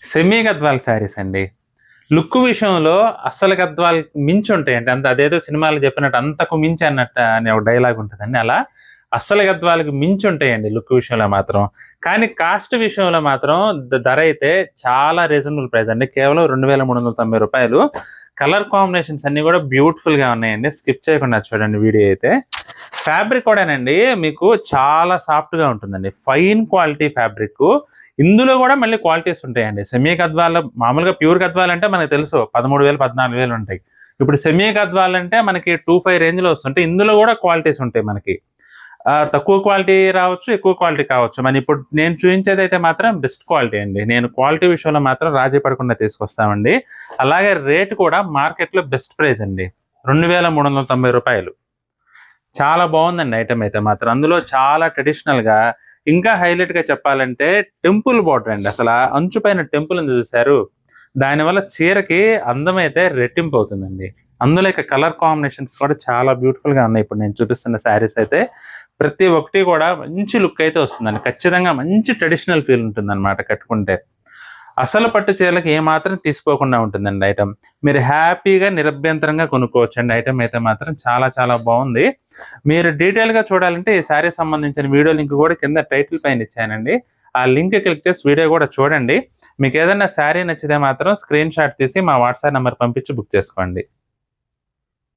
Semi Gadwal saris అండి. Look విషయంలో అస్సలు గద్వాల్‌కి మించి ఉంటాయండి. అదేదో సినిమాలో చెప్పినట్టు అంతకు మించి అన్నట్టు అనే ఒక డైలాగ్ ఉంటదండి. అలా అస్సలు గద్వాలకి మించి ఉంటాయండి లుక్ విషయంలో మాత్రం. కానీ కాస్ట్ విషయంలో మాత్రం ధర అయితే చాలా రీజనబుల్ ప్రైస్ అండి. కేవలం రూ. 2390. కలర్ కాంబినేషన్స్ అన్నీ కూడా బ్యూటిఫుల్‌గా ఉన్నాయండి. స్కిప్ చేయకుండా చూడండి వీడియో అయితే. ఫ్యాబ్రిక్ కూడానండి మీకు చాలా సాఫ్ట్‌గా ఉంటుందండి. ఫైన్ క్వాలిటీ ఫ్యాబ్రిక్కు. ఇందులో కూడా మళ్ళీ క్వాలిటీస్ ఉంటాయండి. సెమీ గద్వాల్ మామూలుగా ప్యూర్ గద్వాల్ అంటే మనకు తెలుసు 13,000, 14,000 ఉంటాయి. ఇప్పుడు సెమీ గద్వాల్ అంటే మనకి 25 రేంజ్‌లో వస్తుంటాయి. ఇందులో కూడా క్వాలిటీస్ ఉంటాయి మనకి. తక్కువ క్వాలిటీ రావచ్చు, ఎక్కువ క్వాలిటీ కావచ్చు. మరి ఇప్పుడు నేను చూయించేదైతే మాత్రం బెస్ట్ క్వాలిటీ అండి. నేను క్వాలిటీ విషయంలో మాత్రం రాజీ పడకుండా తీసుకొస్తామండి. అలాగే రేట్ కూడా మార్కెట్‌లో బెస్ట్ ప్రైస్ అండి. రూ. 2390. చాలా బాగుందండి ఐటమ్ అయితే మాత్రం. అందులో చాలా ట్రెడిషనల్‌గా ఇంకా హైలైట్‌గా చెప్పాలంటే టెంపుల్ బోర్డర్ అండి. అసల అంచు పైన టెంపుల్ ఉంది చూసారు? దానివల్ల చీరకి అందమైతే రెట్టింపు అవుతుందండి. అందులో ఇక కలర్ కాంబినేషన్స్ కూడా చాలా బ్యూటిఫుల్‌గా ఉన్నాయి. ఇప్పుడు నేను చూపిస్తున్న శారీస్ అయితే ప్రతి ఒక్కటి కూడా మంచి లుక్ అయితే వస్తుందండి. ఖచ్చితంగా మంచి ట్రెడిషనల్ ఫీల్ ఉంటుందన్నమాట కట్టుకుంటే. అసలు పట్టు చీరలకి ఏమాత్రం తీసిపోకుండా ఉంటుందండి ఐటమ్. మీరు హ్యాపీగా నిరభ్యంతరంగా కొనుక్కోవచ్చండి. ఐటమ్ అయితే మాత్రం చాలా చాలా బాగుంది. మీరు డీటెయిల్‌గా చూడాలంటే ఈ శారీకి సంబంధించిన వీడియో లింక్ కూడా కింద టైటిల్ పైన ఇచ్చానండి. ఆ లింక్ క్లిక్ చేసి వీడియో కూడా చూడండి. మీకు ఏదైనా శారీ నచ్చితే మాత్రం స్క్రీన్ షాట్ తీసి మా వాట్సాప్ నంబర్ పంపించి బుక్ చేసుకోండి.